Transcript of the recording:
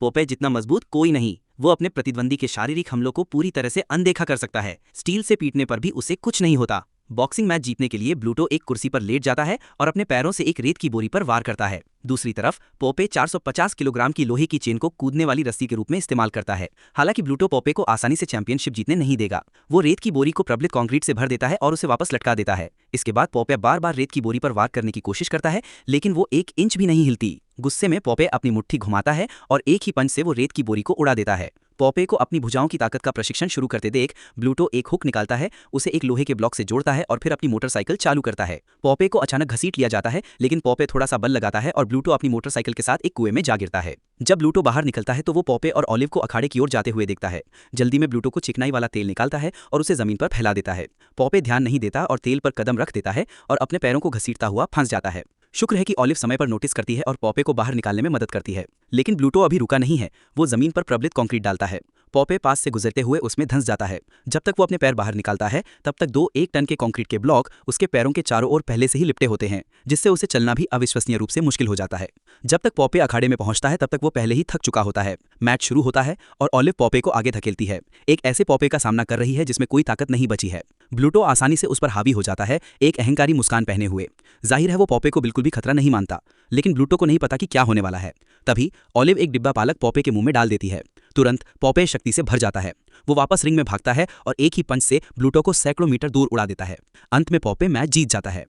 Pope जितना मजबूत कोई नहीं। वो अपने प्रतिद्वंदी के शारीरिक हमलों को पूरी तरह से अनदेखा कर सकता है। स्टील से पीटने पर भी उसे कुछ नहीं होता। बॉक्सिंग मैच जीतने के लिए ब्लूटो एक कुर्सी पर लेट जाता है और अपने पैरों से एक रेत की बोरी पर वार करता है। दूसरी तरफ पोपे 450 किलोग्राम की लोहे की चेन को कूदने वाली रस्सी के रूप में इस्तेमाल करता है। हालांकि ब्लूटो पोपे को आसानी से चैंपियनशिप जीतने नहीं देगा। वो रेत की बोरी को प्रबलित कंक्रीट से भर देता है और उसे वापस लटका देता है। इसके बाद पोपे बार बार रेत की बोरी पर वार करने की कोशिश करता है, लेकिन वो 1 इंच भी नहीं हिलती। गुस्से में पोपे अपनी मुट्ठी घुमाता है और एक ही पंच से वो रेत की बोरी को उड़ा देता है। पोपे को अपनी भुजाओं की ताकत का प्रशिक्षण शुरू करते देख ब्लूटो एक हुक निकालता है, उसे एक लोहे के ब्लॉक से जोड़ता है और फिर अपनी मोटरसाइकिल चालू करता है। पोपे को अचानक घसीट लिया जाता है, लेकिन पोपे थोड़ा सा बल लगाता है और ब्लूटो अपनी मोटरसाइकिल के साथ एक कुएं में जा गिरता है। जब ब्लूटो बाहर निकलता है तो वो पोपे और ऑलिव को अखाड़े की ओर जाते हुए देखता है। जल्दी में ब्लूटो को चिकनाई वाला तेल निकालता है और उसे जमीन पर फैला देता है। पोपे ध्यान नहीं देता और तेल पर कदम रख देता है और अपने पैरों को घसीटता हुआ फंस जाता है। शुक्र है कि ऑलिव समय पर नोटिस करती है और पोपे को बाहर निकालने में मदद करती है। लेकिन ब्लूटो अभी रुका नहीं है। वो जमीन पर प्रबलित कंक्रीट डालता है। पोपे पास से गुजरते हुए उसमें धंस जाता है। जब तक वो अपने पैर बाहर निकालता है तब तक 2 1 टन के कंक्रीट के ब्लॉक उसके पैरों के चारों ओर पहले से ही लिपटे होते हैं, जिससे उसे चलना भी अविश्वसनीय रूप से मुश्किल हो जाता है। जब तक पोपे अखाड़े में पहुंचता है तब तक वो पहले ही थक चुका होता है। मैच शुरू होता है और ऑलिव पोपे को आगे धकेलती है। एक ऐसे पोपे का सामना कर रही है जिसमें कोई ताकत नहीं बची है। ब्लूटो आसानी से उस पर हावी हो जाता है, एक अहंकारी मुस्कान पहने हुए। जाहिर है वो पोपे को बिल्कुल भी खतरा नहीं मानता, लेकिन ब्लूटो को नहीं पता कि क्या होने वाला है। तभी ऑलिव एक डिब्बा पालक पोपे के मुंह में डाल देती है। तुरंत पोपे शक्ति से भर जाता है। वो वापस रिंग में भागता है और एक ही पंच से ब्लूटो को सैकड़ों मीटर दूर उड़ा देता है। अंत में पोपे मैच जीत जाता है।